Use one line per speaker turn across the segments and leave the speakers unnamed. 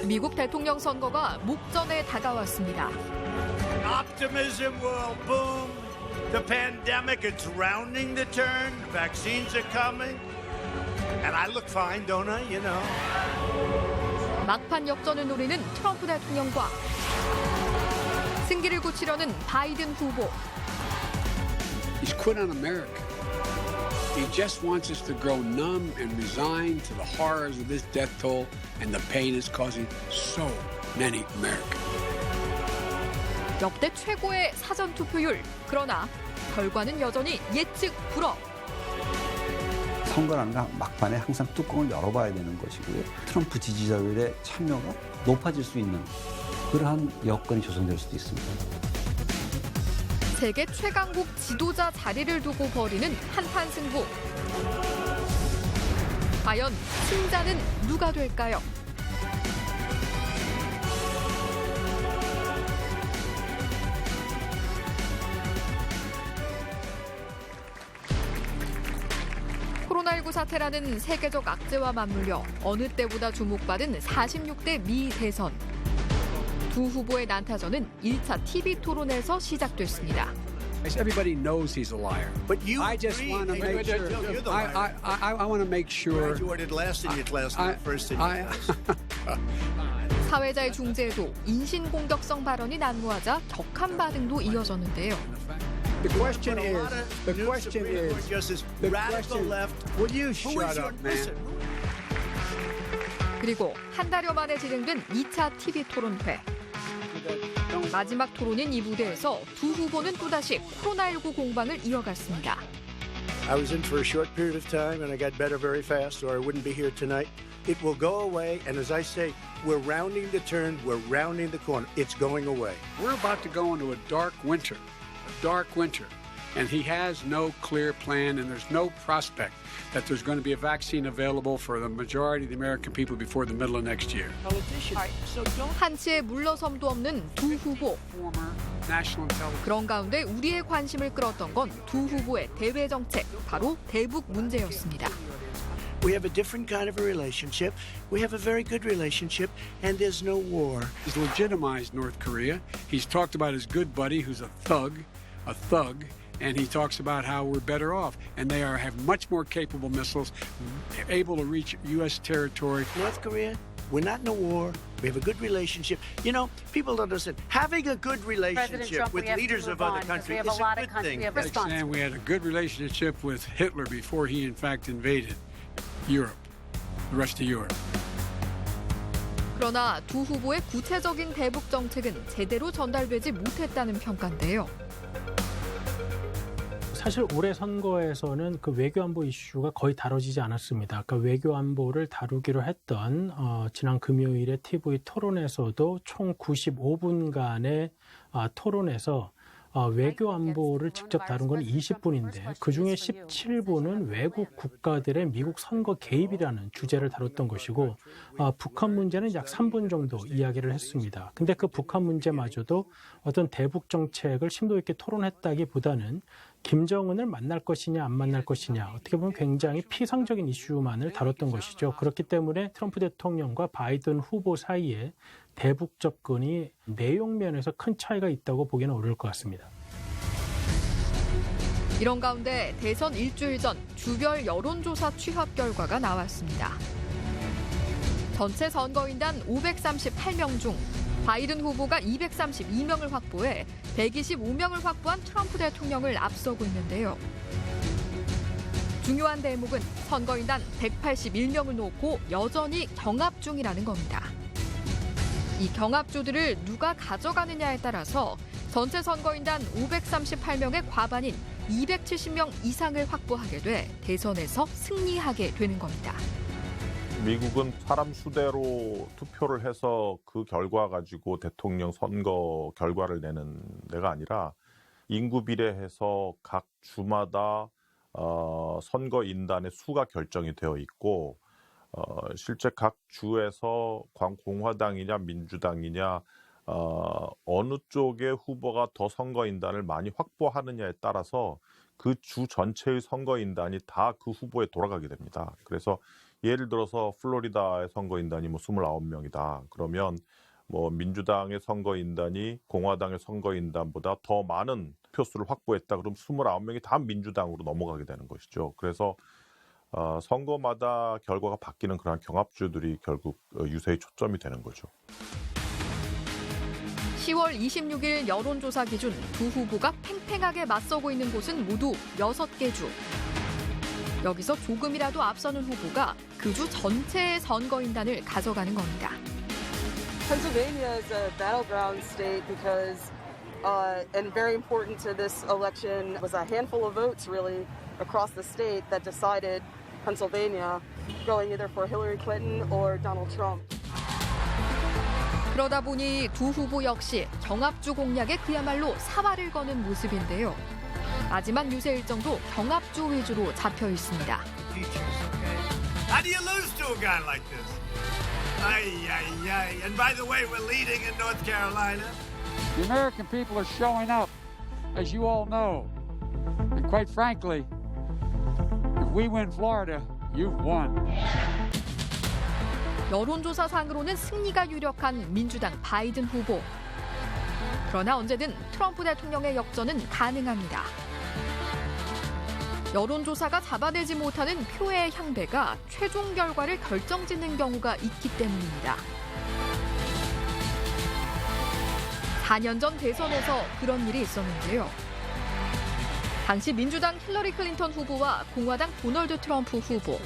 미국 대통령 선거가 목전에 다가왔습니다.
Optimism will boom. The pandemic is rounding the turn. Vaccines are coming. And I look fine, don't I? You know.
막판 역전을 노리는 트럼프 대통령과 승기를 굳히려는 바이든 후보.
He's quit on America. He just wants us to grow numb and resigned to the horrors of this death toll and the pain it's causing so many Americans.
역대 최고의 사전 투표율. 그러나 결과는 여전히 예측 불허.
선거라는 건 막판에 항상 뚜껑을 열어봐야 되는 것이고요. 트럼프 지지자들의 참여가 높아질 수 있는 그러한 여건이 조성될 수도 있습니다.
세계 최강국 지도자 자리를 두고 벌이는 한판 승부. 과연 승자는 누가 될까요? 코로나19 사태라는 세계적 악재와 맞물려 어느 때보다 주목받은 46대 미 대선. 두 후보의 난타전은 1차 TV 토론에서 시작됐습니다.
Everybody knows he's a liar.
But you
I just want to make sure.
You're the liar.
I want to make sure.
Graduated last in your class, not first in your class.
사회자의 중재에도 인신공격성 발언이 난무하자 격한 반응도 이어졌는데요.
The question is, will you shut up, man?
그리고 한 달여 만에 진행된 2차 TV 토론회. 마지막 토론인 이 무대에서 두 후보는 또다시 코로나19 공방을 이어갔습니다.
I was in for a short period of time and I got better very fast, or I wouldn't be here tonight. It will go away, and as I say, we're rounding the turn, we're rounding the corner. It's going away.
We're about to go into a dark winter, and he has no clear plan, and there's no prospect that there's going to be a vaccine available for the majority of the American people before the middle of next year.
한치의 물러섬도 없는 두 후보. 그런 가운데 우리의 관심을 끌었던 건 두 후보의 대외 정책, 바로 대북 문제였습니다.
We have a different kind of a relationship. We have a very good relationship, and there's no war.
He's legitimized North Korea. He's talked about his good buddy, who's a thug, and he talks about how we're better off, and they have much more capable missiles, able to reach U.S. territory.
North Korea, we're not in a war. We have a good relationship. You know, people don't understand. Having a good relationship with leaders of other countries is a good thing.
Like saying we had a good relationship with Hitler before he, in fact, invaded Europe, the rest of Europe.
그러나 두 후보의 구체적인 대북 정책은 제대로 전달되지 못했다는 평가인데요.
사실 올해 선거에서는 그 외교안보 이슈가 거의 다뤄지지 않았습니다. 그러니까 외교안보를 다루기로 했던 지난 금요일에 TV 토론에서도 총 95분간의 토론에서 외교안보를 직접 다룬 건 20분인데 그중에 17분은 외국 국가들의 미국 선거 개입이라는 주제를 다뤘던 것이고 북한 문제는 약 3분 정도 이야기를 했습니다. 근데 그 북한 문제마저도 어떤 대북 정책을 심도 있게 토론했다기보다는 김정은을 만날 것이냐 안 만날 것이냐 어떻게 보면 굉장히 피상적인 이슈만을 다뤘던 것이죠. 그렇기 때문에 트럼프 대통령과 바이든 후보 사이에 대북 접근이 내용 면에서 큰 차이가 있다고 보기는 어려울 것 같습니다.
이런 가운데 대선 일주일 전 주별 여론조사 취합 결과가 나왔습니다. 전체 선거인단 538명 중 바이든 후보가 232명을 확보해 125명을 확보한 트럼프 대통령을 앞서고 있는데요. 중요한 대목은 선거인단 181명을 놓고 여전히 경합 중이라는 겁니다. 이 경합주들을 누가 가져가느냐에 따라서 전체 선거인단 538명의 과반인 270명 이상을 확보하게 돼 대선에서 승리하게 되는 겁니다.
미국은 사람 수대로 투표를 해서 그 결과 가지고 대통령 선거 결과를 내는 데가 아니라 인구 비례해서 각 주마다 선거인단의 수가 결정이 되어 있고 실제 각 주에서 공화당이냐 민주당이냐 어느 쪽의 후보가 더 선거인단을 많이 확보하느냐에 따라서 그 주 전체의 선거인단이 다 그 후보에 돌아가게 됩니다. 그래서 예를 들어서 플로리다의 선거인단이 뭐 29명이다. 그러면 뭐 민주당의 선거인단이 공화당의 선거인단보다 더 많은 표수를 확보했다. 그럼 29명이 다 민주당으로 넘어가게 되는 것이죠. 그래서 선거마다 결과가 바뀌는 그런 경합주들이 결국 유세의 초점이 되는 거죠.
10월 26일 여론조사 기준 두 후보가 팽팽하게 맞서고 있는 곳은 모두 6개 주. 여기서 조금이라도 앞서는 후보가 그 주 전체의 선거인단을 가져가는 겁니다.
Pennsylvania is a battleground state because, and very important to this election, was a handful of votes really across the state that decided Pennsylvania, going either for Hillary Clinton or Donald Trump.
그러다 보니 두 후보 역시 경합주 공략에 그야말로 사활을 거는 모습인데요. 마지막 유세 일정도 경합주 위주로 잡혀 있습니다.
How do you lose to a guy like this? And by the way, we're leading in North Carolina.
The American people are showing up, as you all know. And quite frankly, if we win Florida, you've won.
여론조사상으로는 승리가 유력한 민주당 바이든 후보. 그러나 언제든 트럼프 대통령의 역전은 가능합니다. 여론조사가 잡아내지 못하는 표의 향배가 최종 결과를 결정짓는 경우가 있기 때문입니다. 4년 전 대선에서 그런 일이 있었는데요. 당시 민주당 힐러리 클린턴 후보와 공화당 도널드 트럼프 후보.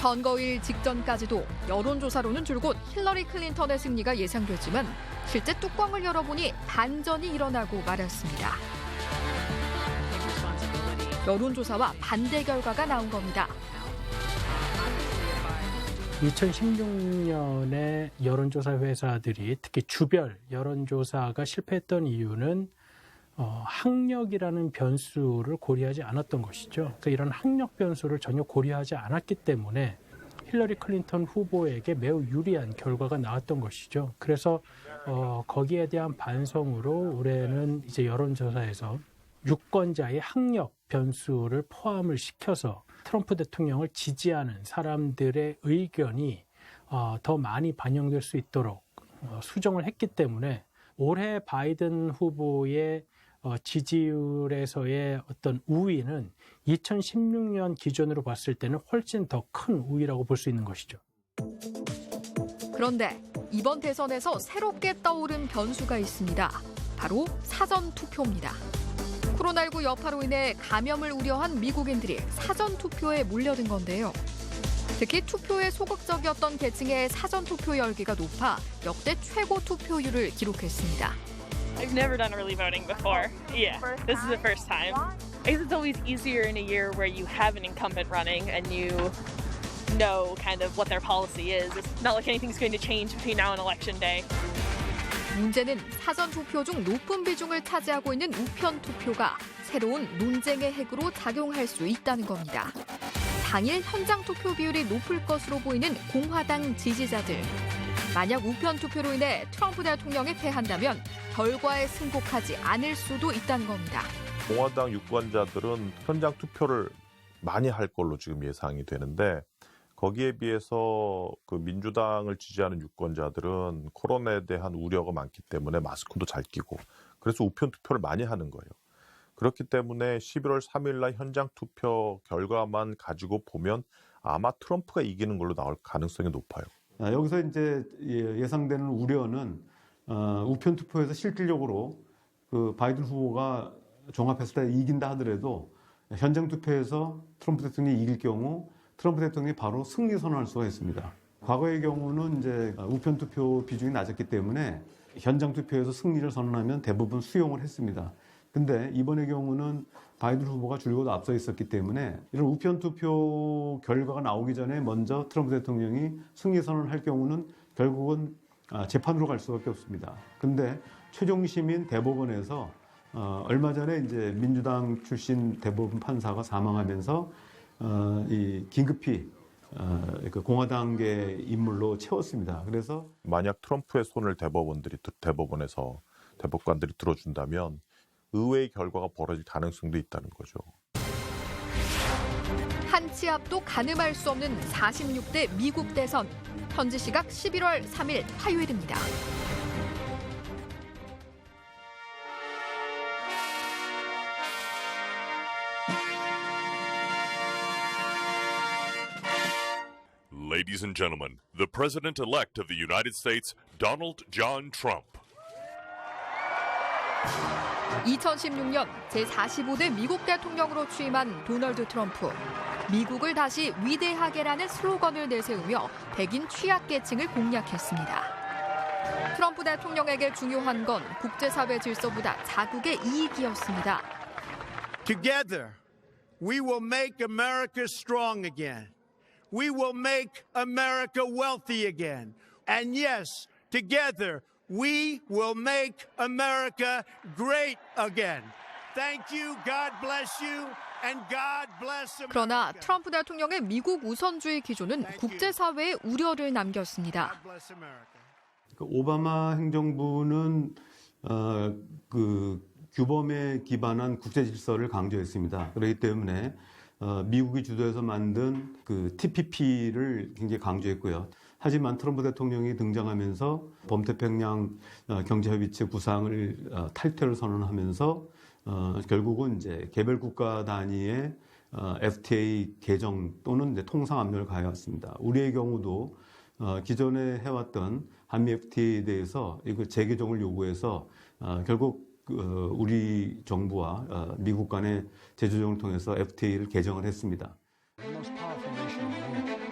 선거일 직전까지도 여론조사로는 줄곧 힐러리 클린턴의 승리가 예상되지만 실제 뚜껑을 열어보니 반전이 일어나고 말았습니다. 여론조사와 반대 결과가 나온 겁니다.
2016년에 여론조사 회사들이 특히 주별 여론조사가 실패했던 이유는 학력이라는 변수를 고려하지 않았던 것이죠. 그러니까 이런 학력 변수를 전혀 고려하지 않았기 때문에 힐러리 클린턴 후보에게 매우 유리한 결과가 나왔던 것이죠. 그래서 거기에 대한 반성으로 올해는 이제 여론조사에서 유권자의 학력 변수를 포함을 시켜서 트럼프 대통령을 지지하는 사람들의 의견이 더 많이 반영될 수 있도록 수정을 했기 때문에 올해 바이든 후보의 지지율에서의 어떤 우위는 2016년 기준으로 봤을 때는 훨씬 더 큰 우위라고 볼 수 있는 것이죠.
그런데 이번 대선에서 새롭게 떠오른 변수가 있습니다. 바로 사전투표입니다. 코로나19 여파로 인해 감염을 우려한 미국인들이 사전투표에 몰려든 건데요. 특히 투표에 소극적이었던 계층의 사전투표 열기가 높아 역대 최고 투표율을 기록했습니다.
I've never done early voting before. Yeah, this is the first time. I guess it's always easier in a year where you have an incumbent running and you know kind of what their policy is. It's not like anything's going to change between now and election day.
문제는 사전투표 중 높은 비중을 차지하고 있는 우편투표가 새로운 논쟁의 핵으로 작용할 수 있다는 겁니다. 당일 현장 투표 비율이 높을 것으로 보이는 공화당 지지자들. 만약 우편투표로 인해 트럼프 대통령이 패한다면 결과에 승복하지 않을 수도 있다는 겁니다.
공화당 유권자들은 현장 투표를 많이 할 걸로 지금 예상이 되는데 거기에 비해서 그 민주당을 지지하는 유권자들은 코로나에 대한 우려가 많기 때문에 마스크도 잘 끼고 그래서 우편 투표를 많이 하는 거예요. 그렇기 때문에 11월 3일 날 현장 투표 결과만 가지고 보면 아마 트럼프가 이기는 걸로 나올 가능성이 높아요.
여기서 이제 예상되는 우려는 우편 투표에서 실질적으로 그 바이든 후보가 종합했을 때 이긴다 하더라도 현장 투표에서 트럼프 대통령이 이길 경우 트럼프 대통령이 바로 승리 선언할 수가 있습니다. 과거의 경우는 이제 우편 투표 비중이 낮았기 때문에 현장 투표에서 승리를 선언하면 대부분 수용을 했습니다. 근데 이번의 경우는 바이든 후보가 줄곧 앞서 있었기 때문에 이런 우편 투표 결과가 나오기 전에 먼저 트럼프 대통령이 승리 선언을 할 경우는 결국은 재판으로 갈 수밖에 없습니다. 근데 최종 심인 대법원에서 얼마 전에 이제 민주당 출신 대법원 판사가 사망하면서 이 긴급히 그 공화당계 인물로 채웠습니다. 그래서
만약 트럼프의 손을 대법관들이 들어준다면 의외의 결과가 벌어질 가능성도 있다는 거죠.
한 치 앞도 가늠할 수 없는 46대 미국 대선. 현지 시각 11월 3일 화요일입니다.
Ladies and gentlemen, the President-elect of the United States, Donald John Trump.
2016년 제45대 미국 대통령으로 취임한 도널드 트럼프. 미국을 다시 위대하게라는 슬로건을 내세우며 백인 취약계층을 공략했습니다. 트럼프 대통령에게 중요한 건 국제사회 질서보다 자국의 이익이었습니다.
Together, we will make America strong again. We will make America wealthy again. And yes, together, we will make America great again. Thank you, God bless you, and God bless America.
그러나 트럼프 대통령의 미국 우선주의 기조는 국제사회에 우려를 남겼습니다.
오바마 행정부는 규범에 기반한 국제 질서를 강조했습니다. 그렇기 때문에 미국이 주도해서 만든 TPP를 굉장히 강조했고요. 하지만 트럼프 대통령이 등장하면서 범태평양 경제협의체 구상을 탈퇴를 선언하면서 결국은 이제 개별 국가 단위의 FTA 개정 또는 이제 통상 압력을 가해왔습니다. 우리의 경우도 기존에 해왔던 한미 FTA에 대해서 이거 재개정을 요구해서 결국 우리 정부와 미국 간의 재조정을 통해서 FTA를 개정을 했습니다.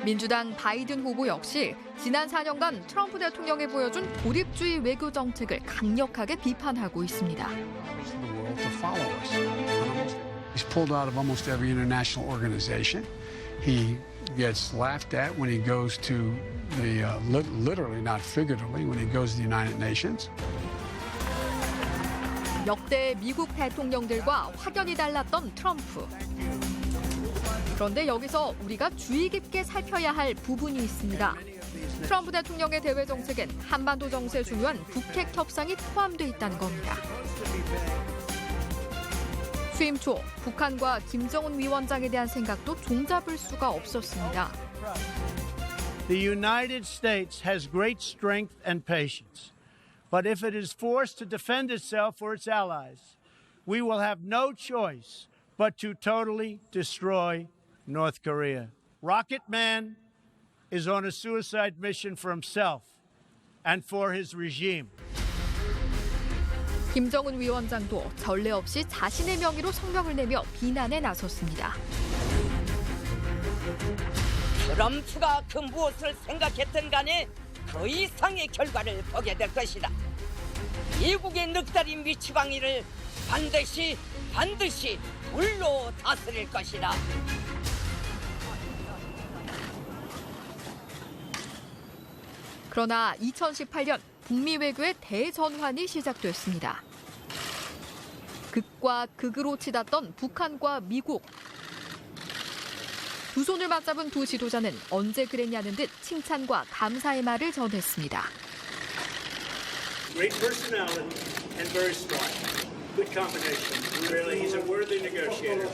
민주당 바이든 후보 역시 지난 4년간 트럼프 대통령이 보여준 고립주의 외교 정책을 강력하게 비판하고 있습니다.
He's pulled out of almost every international organization. He gets laughed at when he goes to the, literally, not figuratively, when he goes to the United Nations.
역대 미국 대통령들과 확연히 달랐던 트럼프. 그런데 여기서 우리가 주의 깊게 살펴야 할 부분이 있습니다. 트럼프 대통령의 대외 정책엔 한반도 정세에 중요한 북핵 협상이 포함돼 있다는 겁니다. 취임 초 북한과 김정은 위원장에 대한 생각도 종잡을 수가 없었습니다.
The United States has great strength and patience. But if it is forced to defend itself or its allies, we will have no choice but to totally destroy North Korea. Rocket Man is on a suicide mission for himself and for his regime.
김정은 위원장도 전례 없이 자신의 명의로 성명을 내며 비난에 나섰습니다.
트럼프가 그 무엇을 생각했든 간에 그 이상의 결과를 보게 될 것이다. 미국의 늑다리 미치광이를 반드시 물로 다스릴 것이다.
그러나 2018년 북미 외교의 대전환이 시작됐습니다. 극과 극으로 치닫던 북한과 미국. 두 손을 맞잡은 두 지도자는 언제 그랬냐는 듯 칭찬과 감사의 말을 전했습니다.
Great personality and very smart. Good combination. Really, he's a worthy negotiator.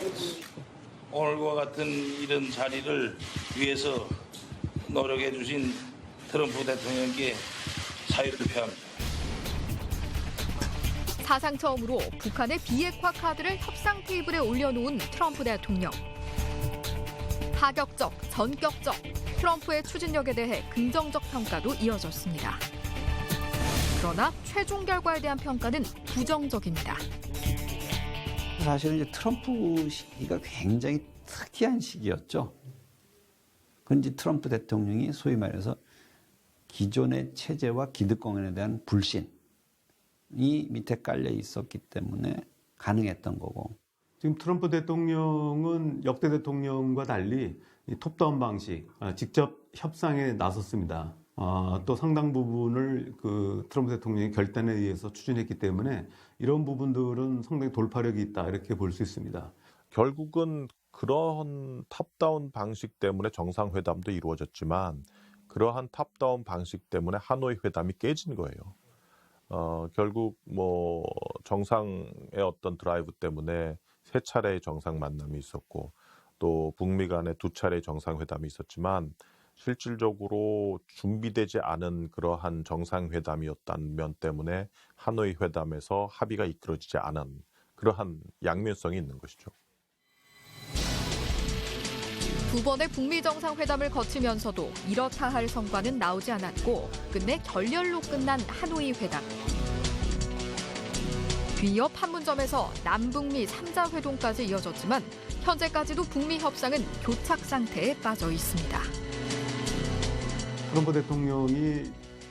오늘과 같은 이런 자리를 위해서 노력해 주신 트럼프 대통령께 사의를 표합니다.
사상 처음으로 북한의 비핵화 카드를 협상 테이블에 올려놓은 트럼프 대통령. 파격적, 전격적, 트럼프의 추진력에 대해 긍정적 평가도 이어졌습니다. 그러나 최종 결과에 대한 평가는 부정적입니다.
사실은 이제 트럼프 시기가 굉장히 특이한 시기였죠. 그런지 트럼프 대통령이 소위 말해서 기존의 체제와 기득권에 대한 불신이 밑에 깔려 있었기 때문에 가능했던 거고.
지금 트럼프 대통령은 역대 대통령과 달리 톱다운 방식, 직접 협상에 나섰습니다. 또 상당 부분을 트럼프 대통령의 결단에 의해서 추진했기 때문에 이런 부분들은 상당히 돌파력이 있다 이렇게 볼 수 있습니다.
결국은 그런 탑다운 방식 때문에 정상회담도 이루어졌지만 그러한 탑다운 방식 때문에 하노이 회담이 깨진 거예요. 결국 뭐 정상의 어떤 드라이브 때문에 3차례의 정상 만남이 있었고 또 북미 간에 2차례의 정상회담이 있었지만 실질적으로 준비되지 않은 그러한 정상회담이었다는 면 때문에 하노이 회담에서 합의가 이끌어지지 않은 그러한 양면성이 있는 것이죠.
2번의 북미 정상회담을 거치면서도 이렇다 할 성과는 나오지 않았고 끝내 결렬로 끝난 하노이 회담. 뒤이어 판문점에서 남북미 3자 회동까지 이어졌지만 현재까지도 북미 협상은 교착 상태에 빠져 있습니다.
트럼프 대통령이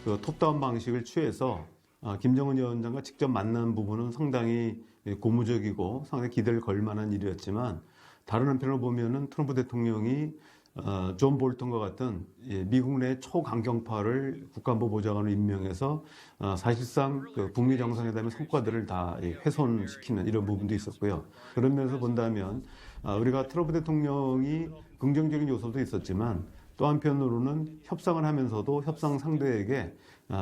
그 톱다운 방식을 취해서 김정은 위원장과 직접 만난 부분은 상당히 고무적이고 상당히 기대를 걸 만한 일이었지만 다른 한편으로 보면은 트럼프 대통령이 존 볼턴과 같은 미국 내 초강경파를 국가안보 보좌관으로 임명해서 사실상 그 북미 정상회담의 성과들을 다 훼손시키는 이런 부분도 있었고요. 그런 면에서 본다면 우리가 트럼프 대통령이 긍정적인 요소도 있었지만 또 한편으로는 협상을 하면서도 협상 상대에게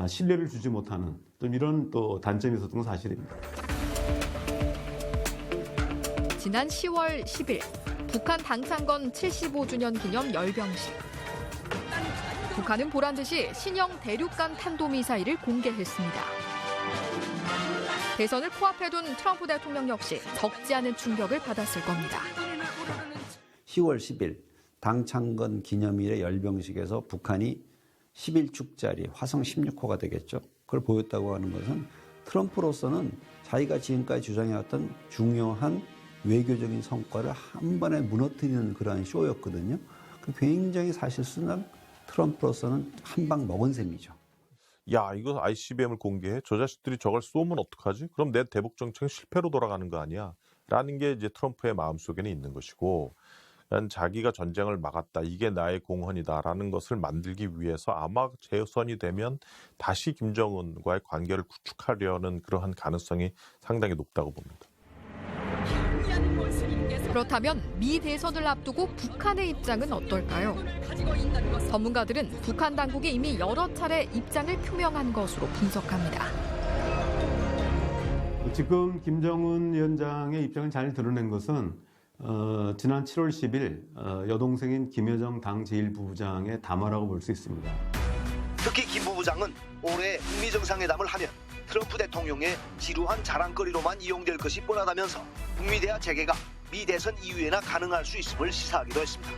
신뢰를 주지 못하는 이런 또 단점이 있었던 건 사실입니다.
지난 10월 10일 북한 당창건 75주년 기념 열병식. 북한은 보란듯이 신형 대륙간 탄도미사일을 공개했습니다. 대선을 코앞에 둔 트럼프 대통령 역시 적지 않은 충격을 받았을 겁니다.
10월 10일 당창건 기념일의 열병식에서 북한이 11축짜리 화성 16호가 되겠죠. 그걸 보였다고 하는 것은 트럼프로서는 자기가 지금까지 주장해왔던 중요한 외교적인 성과를 한 번에 무너뜨리는 그러한 쇼였거든요. 굉장히 사실상 트럼프로서는 한 방 먹은 셈이죠.
야, 이거 ICBM을 공개해? 저 자식들이 저걸 쏘면 어떡하지? 그럼 내 대북 정책은 실패로 돌아가는 거 아니야? 라는 게 이제 트럼프의 마음속에는 있는 것이고 자기가 전쟁을 막았다. 이게 나의 공헌이다라는 것을 만들기 위해서 아마 재선이 되면 다시 김정은과의 관계를 구축하려는 그러한 가능성이 상당히 높다고 봅니다.
그렇다면 미 대선을 앞두고 북한의 입장은 어떨까요? 전문가들은 북한 당국이 이미 여러 차례 입장을 표명한 것으로 분석합니다.
지금 김정은 위원장의 입장을 잘 드러낸 것은 지난 7월 10일 여동생인 김여정 당 제1부부장의 담화라고 볼 수 있습니다.
특히 김 부부장은 올해 북미 정상회담을 하면 트럼프 대통령의 지루한 자랑거리로만 이용될 것이 뻔하다면서 북미 대화 재개가 미 대선 이후에나 가능할 수 있음을 시사하기도 했습니다.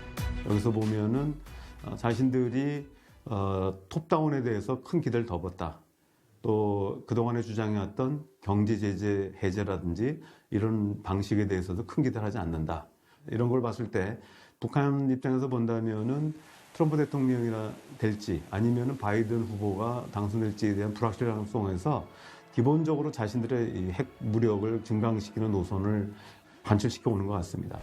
여기서 보면은 자신들이 톱다운에 대해서 큰 기대를 덮었다. 또 그동안에 주장해왔던 경제 제재 해제라든지 이런 방식에 대해서도 큰 기대를 하지 않는다. 이런 걸 봤을 때 북한 입장에서 본다면은 트럼프 대통령이나 될지 아니면은 바이든 후보가 당선될지에 대한 불확실함 속에서 기본적으로 자신들의 이 핵 무력을 증강시키는 노선을 관철시켜 오는 것 같습니다.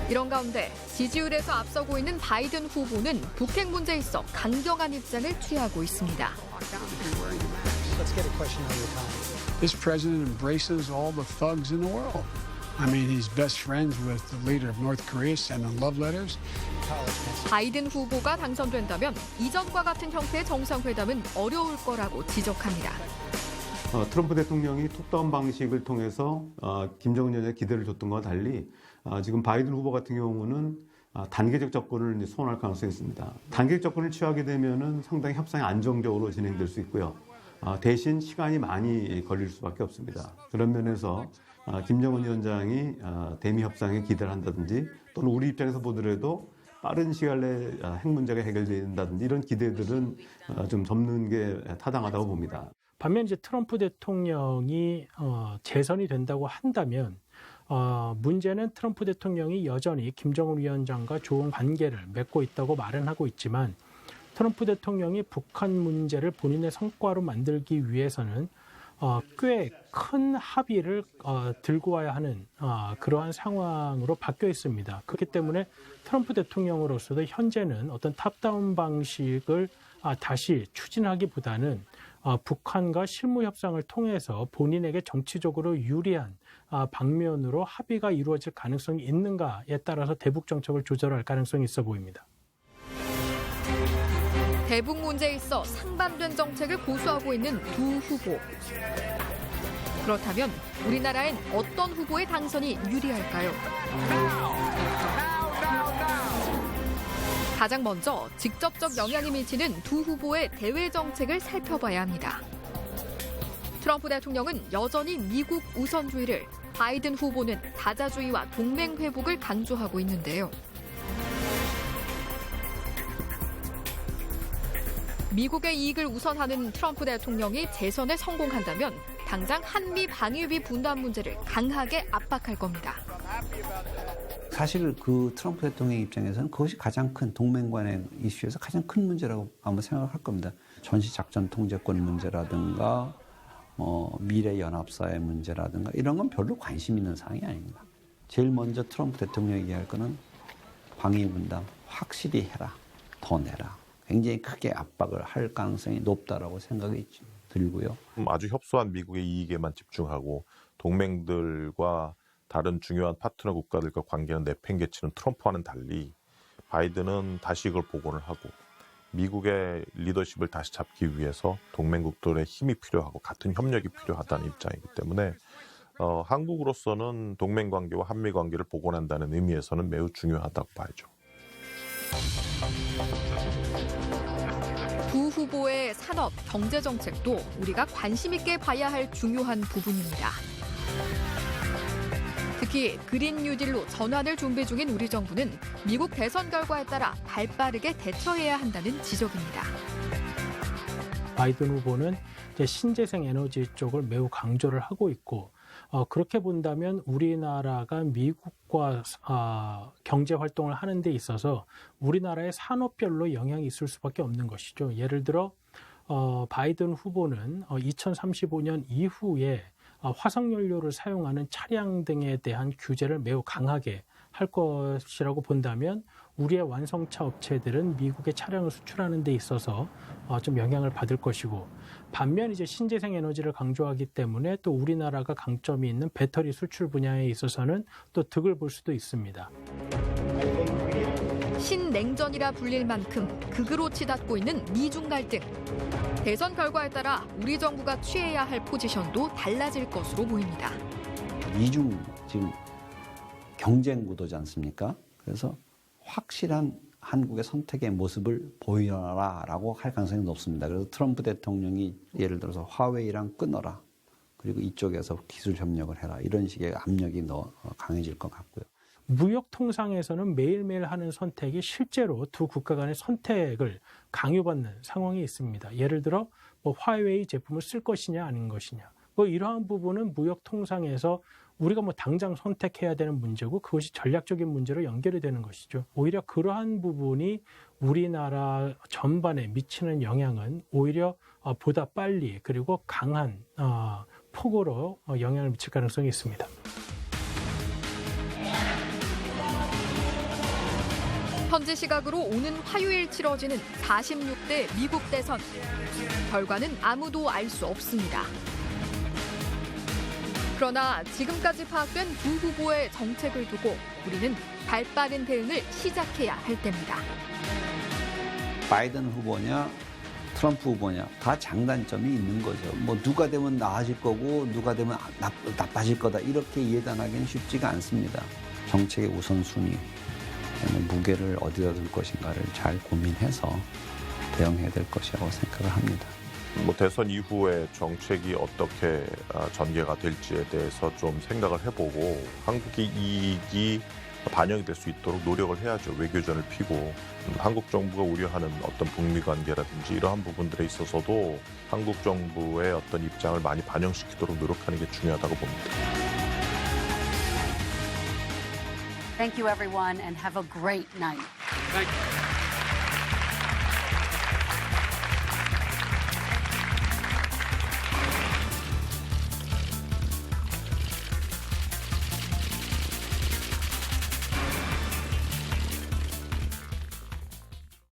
이런 가운데 지지율에서 앞서고 있는 바이든 후보는 북핵 문제에 있어 강경한 입장을 취하고 있습니다.
This president embraces all the thugs in the world. I mean, he's best friends with the leader of North Korea, sending love letters.
바이든 후보가 당선된다면 이전과 같은 형태의 정상회담은 어려울 거라고 지적합니다.
트럼프 대통령이 톱다운 방식을 통해서 김정은 위원장의 기대를 줬던 것과 달리 지금 바이든 후보 같은 경우는 단계적 접근을 소원할 가능성이 있습니다. 단계적 접근을 취하게 되면은 상당히 협상이 안정적으로 진행될 수 있고요. 대신 시간이 많이 걸릴 수밖에 없습니다. 그런 면에서 김정은 위원장이 대미 협상에 기대를 한다든지 또는 우리 입장에서 보더라도 빠른 시간 내에 핵 문제가 해결된다든지 이런 기대들은 좀 접는 게 타당하다고 봅니다.
반면 이제 트럼프 대통령이 재선이 된다고 한다면 문제는 트럼프 대통령이 여전히 김정은 위원장과 좋은 관계를 맺고 있다고 말은 하고 있지만 트럼프 대통령이 북한 문제를 본인의 성과로 만들기 위해서는 꽤 큰 합의를 들고 와야 하는 그러한 상황으로 바뀌어 있습니다. 그렇기 때문에 트럼프 대통령으로서도 현재는 어떤 탑다운 방식을 다시 추진하기보다는 북한과 실무 협상을 통해서 본인에게 정치적으로 유리한 방면으로 합의가 이루어질 가능성이 있는가에 따라서 대북 정책을 조절할 가능성이 있어 보입니다.
대북 문제에 있어 상반된 정책을 고수하고 있는 두 후보. 그렇다면 우리나라엔 어떤 후보의 당선이 유리할까요? 가장 먼저 직접적 영향이 미치는 두 후보의 대외 정책을 살펴봐야 합니다. 트럼프 대통령은 여전히 미국 우선주의를, 바이든 후보는 다자주의와 동맹 회복을 강조하고 있는데요. 미국의 이익을 우선하는 트럼프 대통령이 재선에 성공한다면 당장 한미 방위비 분담 문제를 강하게 압박할 겁니다.
사실 그 트럼프 대통령 입장에서는 그것이 가장 큰 동맹 간의 이슈에서 가장 큰 문제라고 아마 생각할 겁니다. 전시작전 통제권 문제라든가 미래 연합사의 문제라든가 이런 건 별로 관심 있는 사항이 아닙니다. 제일 먼저 트럼프 대통령이 얘기할 거는 방위 분담 확실히 해라, 더 내라. 굉장히 크게 압박을 할 가능성이 높다라고 생각이 들고요.
아주 협소한 미국의 이익에만 집중하고 동맹들과 다른 중요한 파트너 국가들과 관계는 내팽개치는 트럼프와는 달리 바이든은 다시 이걸 복원을 하고 미국의 리더십을 다시 잡기 위해서 동맹국들의 힘이 필요하고 같은 협력이 필요하다는 입장이기 때문에 한국으로서는 동맹 관계와 한미 관계를 복원한다는 의미에서는 매우 중요하다고 봐야죠.
두 후보의 산업, 경제 정책도 우리가 관심 있게 봐야 할 중요한 부분입니다. 특히 그린 뉴딜로 전환을 준비 중인 우리 정부는 미국 대선 결과에 따라 발빠르게 대처해야 한다는 지적입니다.
바이든 후보는 이제 신재생 에너지 쪽을 매우 강조를 하고 있고 그렇게 본다면 우리나라가 미국과 경제 활동을 하는 데 있어서 우리나라의 산업별로 영향이 있을 수밖에 없는 것이죠. 예를 들어 바이든 후보는 2035년 이후에 화석연료를 사용하는 차량 등에 대한 규제를 매우 강하게 할 것이라고 본다면 우리의 완성차 업체들은 미국에 차량을 수출하는 데 있어서 좀 영향을 받을 것이고, 반면 이제 신재생 에너지를 강조하기 때문에 또 우리나라가 강점이 있는 배터리 수출 분야에 있어서는 또 득을 볼 수도 있습니다.
신냉전이라 불릴 만큼 극으로 치닫고 있는 미중 갈등. 대선 결과에 따라 우리 정부가 취해야 할 포지션도 달라질 것으로 보입니다.
미중 지금 경쟁 구도지 않습니까? 그래서 확실한 한국의 선택의 모습을 보여라라고 할 가능성이 높습니다. 그래서 트럼프 대통령이 예를 들어서 화웨이랑 끊어라. 그리고 이쪽에서 기술 협력을 해라. 이런 식의 압력이 더 강해질 것 같고요.
무역 통상에서는 매일매일 하는 선택이 실제로 두 국가 간의 선택을 강요받는 상황이 있습니다. 예를 들어 화웨이 제품을 쓸 것이냐 아닌 것이냐. 이러한 부분은 무역 통상에서 우리가 당장 선택해야 되는 문제고 그것이 전략적인 문제로 연결이 되는 것이죠. 오히려 그러한 부분이 우리나라 전반에 미치는 영향은 오히려 보다 빨리 그리고 강한 폭으로 영향을 미칠 가능성이 있습니다.
현지 시각으로 오는 화요일 치러지는 46대 미국 대선. 결과는 아무도 알 수 없습니다. 그러나 지금까지 파악된 두 후보의 정책을 두고 우리는 발빠른 대응을 시작해야 할 때입니다.
바이든 후보냐 트럼프 후보냐 다 장단점이 있는 거죠. 누가 되면 나아질 거고 누가 되면 나빠질 거다 이렇게 예단하기는 쉽지가 않습니다. 정책의 우선순위, 무게를 어디다 둘 것인가를 잘 고민해서 대응해야 될 것이라고 생각을 합니다.
대선 이후에 정책이 어떻게 전개가 될지에 대해서 좀 생각을 해보고 한국의 이익이 반영이 될 수 있도록 노력을 해야죠. 외교전을 피고 한국 정부가 우려하는 어떤 북미 관계라든지 이러한 부분들에 있어서도 한국 정부의 어떤 입장을 많이 반영시키도록 노력하는 게 중요하다고 봅니다.
Thank you, everyone, and have a great night.
Thank you.